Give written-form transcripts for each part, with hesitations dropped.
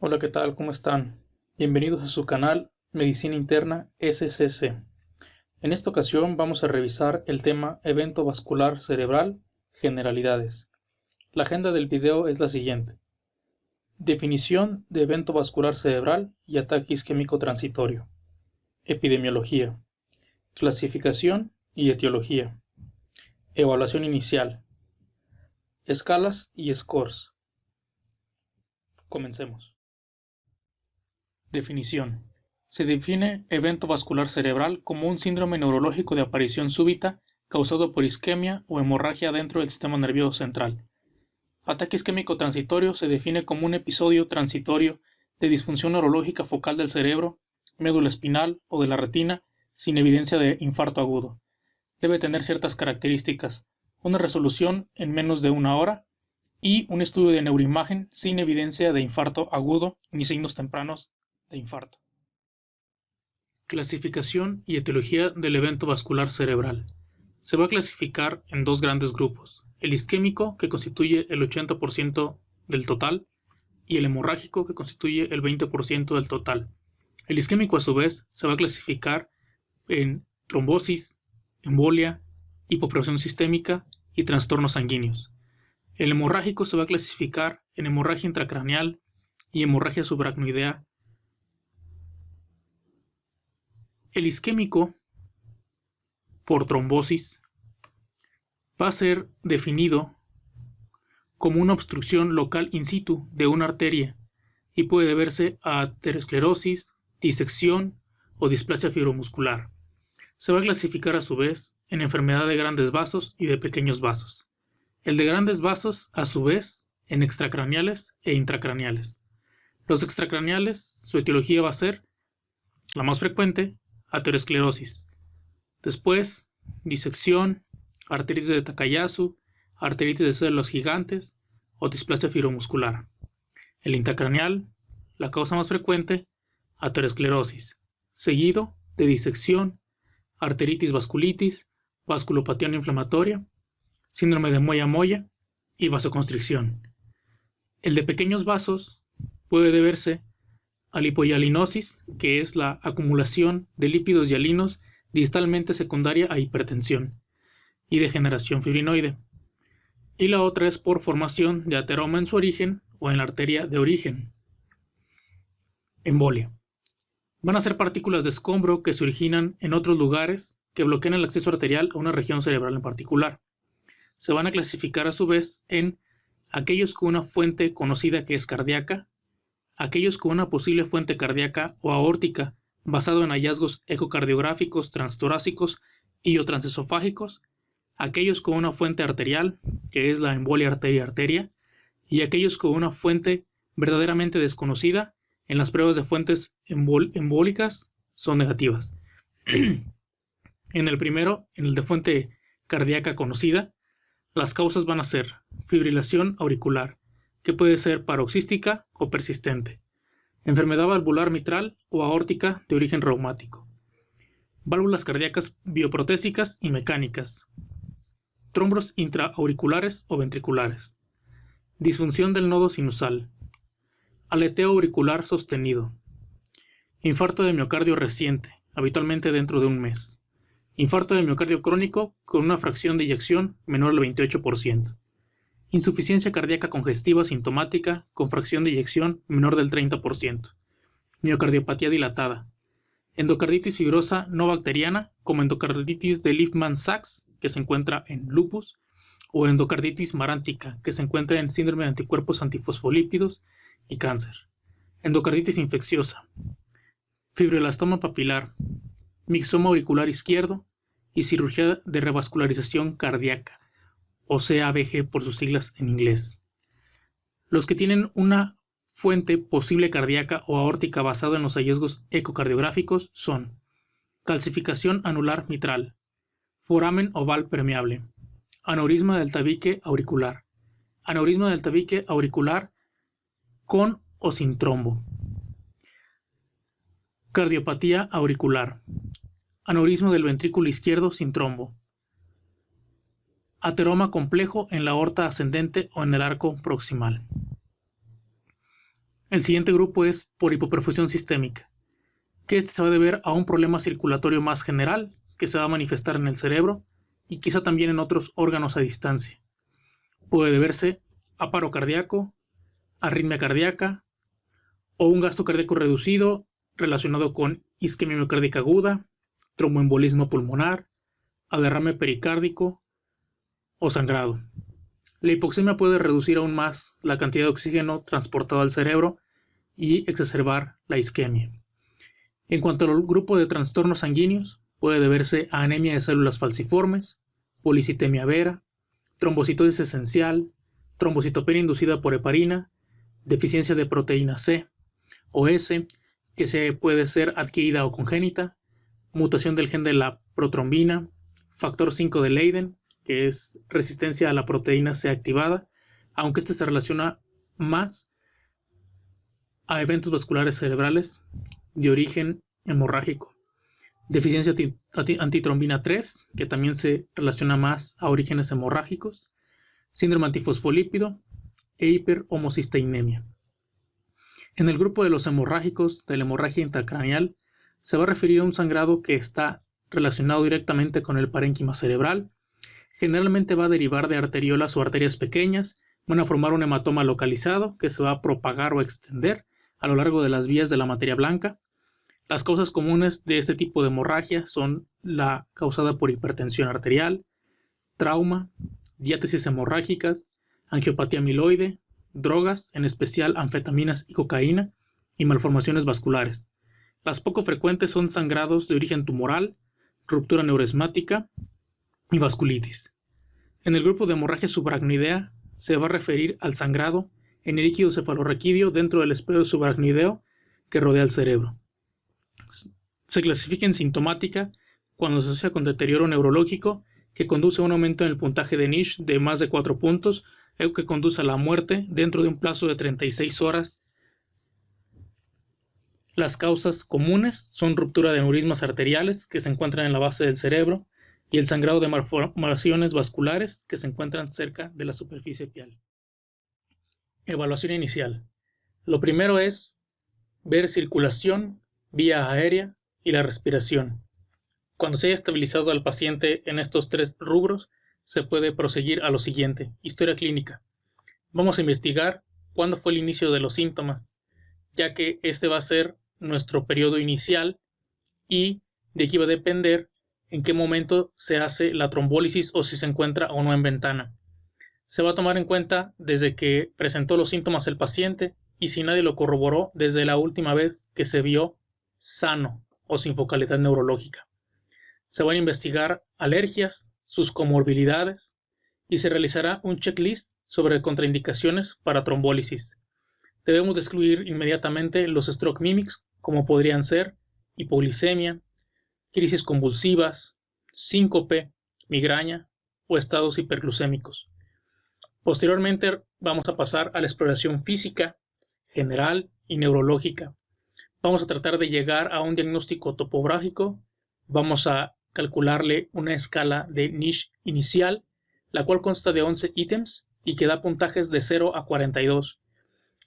Hola, ¿qué tal? ¿Cómo están? Bienvenidos a su canal Medicina Interna SCC. En esta ocasión vamos a revisar el tema Evento Vascular Cerebral, Generalidades. La agenda del video es la siguiente. Definición de evento vascular cerebral y ataque isquémico transitorio. Epidemiología. Clasificación y etiología. Evaluación inicial. Escalas y scores. Comencemos. Definición. Se define evento vascular cerebral como un síndrome neurológico de aparición súbita causado por isquemia o hemorragia dentro del sistema nervioso central. Ataque isquémico transitorio se define como un episodio transitorio de disfunción neurológica focal del cerebro, médula espinal o de la retina sin evidencia de infarto agudo. Debe tener ciertas características: una resolución en menos de una hora y un estudio de neuroimagen sin evidencia de infarto agudo ni signos tempranos de infarto. Clasificación y etiología del evento vascular cerebral. Se va a clasificar en dos grandes grupos: el isquémico, que constituye el 80% del total, y el hemorrágico, que constituye el 20% del total. El isquémico, a su vez, se va a clasificar en trombosis, embolia, hipopresión sistémica y trastornos sanguíneos. El hemorrágico se va a clasificar en hemorragia intracraneal y hemorragia subaracnoidea. El isquémico por trombosis va a ser definido como una obstrucción local in situ de una arteria y puede deberse a aterosclerosis, disección o displasia fibromuscular. Se va a clasificar a su vez en enfermedad de grandes vasos y de pequeños vasos. El de grandes vasos, a su vez, en extracraneales e intracraneales. Los extracraneales, su etiología va a ser, la más frecuente, aterosclerosis. Después, disección, arteritis de Takayasu, arteritis de células gigantes o displasia fibromuscular. El intracraneal, la causa más frecuente, aterosclerosis, seguido de disección, arteritis vasculitis, vasculopatía no inflamatoria, síndrome de Moya-Moya y vasoconstricción. El de pequeños vasos puede deberse a lipohialinosis, que es la acumulación de lípidos hialinos distalmente secundaria a hipertensión y degeneración fibrinoide. Y la otra es por formación de ateroma en su origen o en la arteria de origen. Embolia. Van a ser partículas de escombro que se originan en otros lugares que bloquean el acceso arterial a una región cerebral en particular. Se van a clasificar a su vez en aquellos con una fuente conocida que es cardíaca, aquellos con una posible fuente cardíaca o aórtica basado en hallazgos ecocardiográficos transtorácicos y o transesofágicos, aquellos con una fuente arterial, que es la embolia arteria-arteria, y aquellos con una fuente verdaderamente desconocida. En las pruebas de fuentes embólicas son negativas. En el primero, en el de fuente cardíaca conocida, las causas van a ser fibrilación auricular, que puede ser paroxística o persistente, enfermedad valvular mitral o aórtica de origen reumático, válvulas cardíacas bioprotésicas y mecánicas, trombos intraauriculares o ventriculares, disfunción del nodo sinusal, aleteo auricular sostenido, infarto de miocardio reciente, habitualmente dentro de un mes, infarto de miocardio crónico con una fracción de eyección menor al 28%, insuficiencia cardíaca congestiva sintomática con fracción de eyección menor del 30%, miocardiopatía dilatada, endocarditis fibrosa no bacteriana como endocarditis de Liefmann-Sachs, que se encuentra en lupus, o endocarditis marántica, que se encuentra en síndrome de anticuerpos antifosfolípidos y cáncer, endocarditis infecciosa, fibroelastoma papilar, mixoma auricular izquierdo y cirugía de revascularización cardíaca, o CABG por sus siglas en inglés. Los que tienen una fuente posible cardíaca o aórtica basada en los hallazgos ecocardiográficos son calcificación anular mitral, foramen oval permeable, aneurisma del tabique auricular, aneurisma del tabique auricular con o sin trombo, cardiopatía auricular, aneurisma del ventrículo izquierdo sin trombo, ateroma complejo en la aorta ascendente o en el arco proximal. El siguiente grupo es por hipoperfusión sistémica, que este se va a deber a un problema circulatorio más general que se va a manifestar en el cerebro y quizá también en otros órganos a distancia. Puede deberse a paro cardíaco, arritmia cardíaca o un gasto cardíaco reducido relacionado con isquemia miocárdica aguda, tromboembolismo pulmonar, a derrame pericárdico o sangrado. La hipoxemia puede reducir aún más la cantidad de oxígeno transportado al cerebro y exacerbar la isquemia. En cuanto al grupo de trastornos sanguíneos, puede deberse a anemia de células falciformes, policitemia vera, trombocitosis esencial, trombocitopenia inducida por heparina, deficiencia de proteína C o S, que puede ser adquirida o congénita, mutación del gen de la protrombina, factor 5 de Leiden, que es resistencia a la proteína C activada, aunque este se relaciona más a eventos vasculares cerebrales de origen hemorrágico. Deficiencia antitrombina 3, que también se relaciona más a orígenes hemorrágicos, síndrome antifosfolípido e hiperhomocisteinemia. En el grupo de los hemorrágicos de la hemorragia intracraneal se va a referir a un sangrado que está relacionado directamente con el parénquima cerebral. Generalmente va a derivar de arteriolas o arterias pequeñas, van a formar un hematoma localizado que se va a propagar o extender a lo largo de las vías de la materia blanca. Las causas comunes de este tipo de hemorragia son la causada por hipertensión arterial, trauma, diátesis hemorrágicas, angiopatía amiloide, drogas, en especial anfetaminas y cocaína, y malformaciones vasculares. Las poco frecuentes son sangrados de origen tumoral, ruptura neuroesmática y vasculitis. En el grupo de hemorragia subaracnoidea se va a referir al sangrado en el líquido cefalorraquídeo dentro del espejo subaracnoideo que rodea el cerebro. Se clasifica en sintomática cuando se asocia con deterioro neurológico que conduce a un aumento en el puntaje de Niche de más de 4 puntos, algo que conduce a la muerte dentro de un plazo de 36 horas. Las causas comunes son ruptura de aneurismas arteriales que se encuentran en la base del cerebro y el sangrado de malformaciones vasculares que se encuentran cerca de la superficie piel. Evaluación inicial. Lo primero es ver circulación, vía aérea y la respiración. Cuando se haya estabilizado al paciente en estos 3 rubros, se puede proseguir a lo siguiente: historia clínica. Vamos a investigar cuándo fue el inicio de los síntomas, ya que este va a ser nuestro periodo inicial y de aquí va a depender en qué momento se hace la trombólisis o si se encuentra o no en ventana. Se va a tomar en cuenta desde que presentó los síntomas el paciente y si nadie lo corroboró desde la última vez que se vio sano o sin focalidad neurológica. Se van a investigar alergias, sus comorbilidades y se realizará un checklist sobre contraindicaciones para trombólisis. Debemos de excluir inmediatamente los stroke mimics, como podrían ser hipoglicemia, crisis convulsivas, síncope, migraña o estados hiperglucémicos. Posteriormente vamos a pasar a la exploración física, general y neurológica. Vamos a tratar de llegar a un diagnóstico topográfico. Vamos a calcularle una escala de Niche inicial, la cual consta de 11 ítems y que da puntajes de 0 a 42.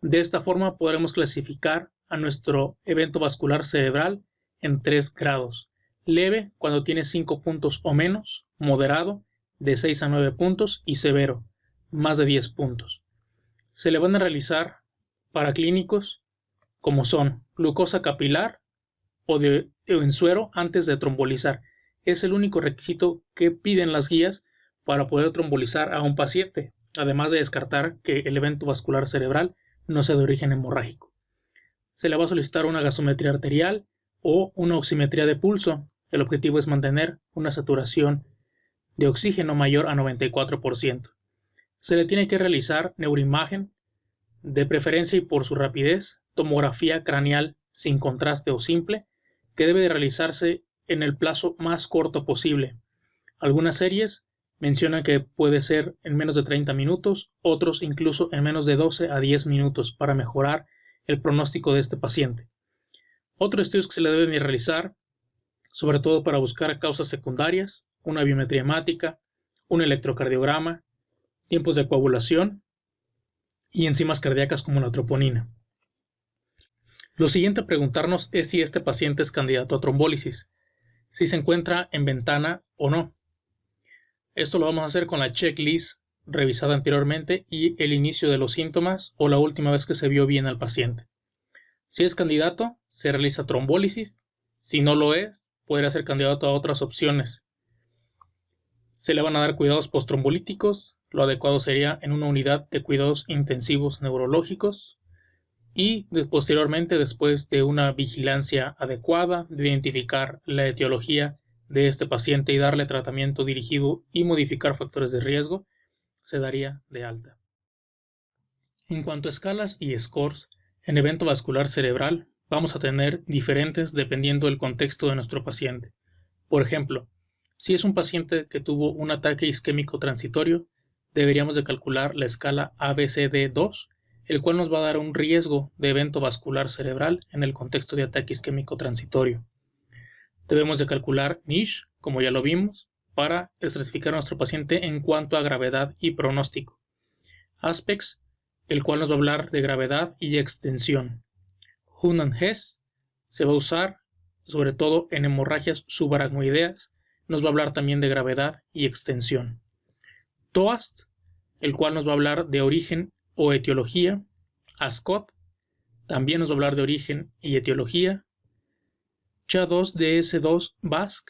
De esta forma podremos clasificar a nuestro evento vascular cerebral en 3 grados. Leve, cuando tiene 5 puntos o menos; moderado, de 6 a 9 puntos; y severo, más de 10 puntos. Se le van a realizar paraclínicos como son glucosa capilar o en suero antes de trombolizar. Es el único requisito que piden las guías para poder trombolizar a un paciente, además de descartar que el evento vascular cerebral no sea de origen hemorrágico. Se le va a solicitar una gasometría arterial o una oximetría de pulso. El objetivo es mantener una saturación de oxígeno mayor a 94%. Se le tiene que realizar neuroimagen, de preferencia y por su rapidez, tomografía craneal sin contraste o simple, que debe de realizarse en el plazo más corto posible. Algunas series mencionan que puede ser en menos de 30 minutos, otros incluso en menos de 12 a 10 minutos para mejorar el pronóstico de este paciente. Otros estudios que se le deben de realizar, sobre todo para buscar causas secundarias, una biometría hemática, un electrocardiograma, tiempos de coagulación y enzimas cardíacas como la troponina. Lo siguiente a preguntarnos es si este paciente es candidato a trombólisis, si se encuentra en ventana o no. Esto lo vamos a hacer con la checklist revisada anteriormente y el inicio de los síntomas o la última vez que se vio bien al paciente. Si es candidato, se realiza trombólisis. Si no lo es, podría ser candidato a otras opciones. Se le van a dar cuidados postrombolíticos. Lo adecuado sería en una unidad de cuidados intensivos neurológicos. Y posteriormente, después de una vigilancia adecuada, de identificar la etiología de este paciente y darle tratamiento dirigido y modificar factores de riesgo, se daría de alta. En cuanto a escalas y scores, en evento vascular cerebral vamos a tener diferentes dependiendo del contexto de nuestro paciente. Por ejemplo, si es un paciente que tuvo un ataque isquémico transitorio, deberíamos de calcular la escala ABCD2, el cual nos va a dar un riesgo de evento vascular cerebral en el contexto de ataque isquémico transitorio. Debemos de calcular NISH, como ya lo vimos, para estratificar a nuestro paciente en cuanto a gravedad y pronóstico. Aspects, el cual nos va a hablar de gravedad y extensión. Hunan-Hess se va a usar sobre todo en hemorragias subaracnoideas, nos va a hablar también de gravedad y extensión. TOAST, el cual nos va a hablar de origen o etiología. ASCOT también nos va a hablar de origen y etiología. CHA2DS2-VASC,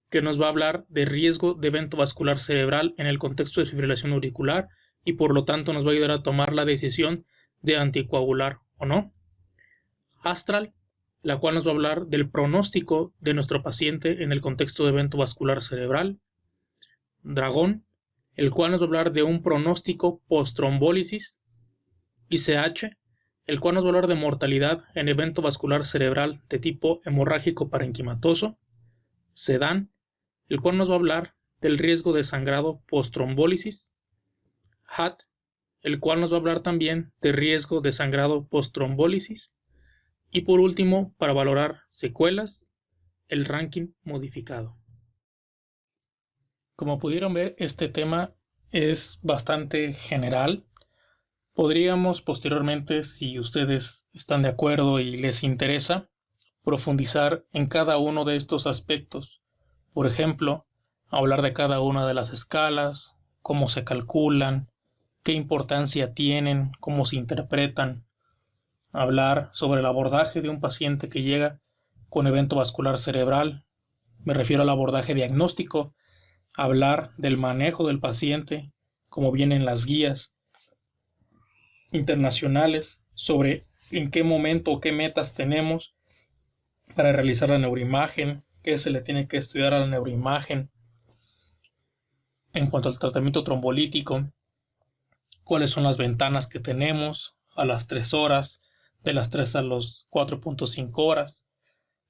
que nos va a hablar de riesgo de evento vascular cerebral en el contexto de fibrilación auricular y por lo tanto nos va a ayudar a tomar la decisión de anticoagular o no. ASTRAL, la cual nos va a hablar del pronóstico de nuestro paciente en el contexto de evento vascular cerebral. DRAGON, el cual nos va a hablar de un pronóstico post-trombólisis. ICH, el cual nos va a hablar de mortalidad en evento vascular cerebral de tipo hemorrágico parenquimatoso. SEDAN, el cual nos va a hablar del riesgo de sangrado post-trombólisis. HAT, el cual nos va a hablar también de riesgo de sangrado post-trombólisis. Y por último, para valorar secuelas, el ranking modificado. Como pudieron ver, este tema es bastante general. Podríamos posteriormente, si ustedes están de acuerdo y les interesa, profundizar en cada uno de estos aspectos. Por ejemplo, hablar de cada una de las escalas, cómo se calculan, qué importancia tienen, cómo se interpretan. Hablar sobre el abordaje de un paciente que llega con evento vascular cerebral. Me refiero al abordaje diagnóstico. Hablar del manejo del paciente, como vienen las guías internacionales sobre en qué momento o qué metas tenemos para realizar la neuroimagen, qué se le tiene que estudiar a la neuroimagen en cuanto al tratamiento trombolítico, cuáles son las ventanas que tenemos a las 3 horas, de las 3 a los 4.5 horas,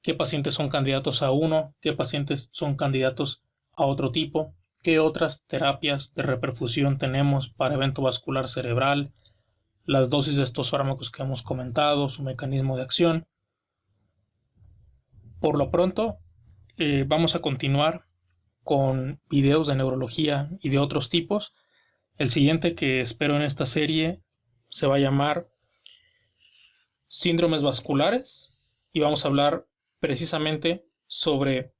qué pacientes son candidatos a uno, qué pacientes son candidatos a otro tipo, qué otras terapias de reperfusión tenemos para evento vascular cerebral, las dosis de estos fármacos que hemos comentado, su mecanismo de acción. Por lo pronto, vamos a continuar con videos de neurología y de otros tipos. El siguiente que espero en esta serie se va a llamar síndromes vasculares y vamos a hablar precisamente sobre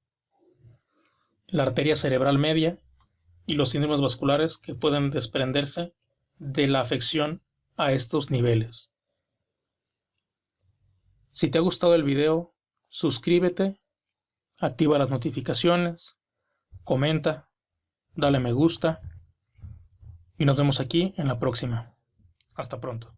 la arteria cerebral media y los síndromes vasculares que pueden desprenderse de la afección a estos niveles. Si te ha gustado el video, suscríbete, activa las notificaciones, comenta, dale me gusta y nos vemos aquí en la próxima. Hasta pronto.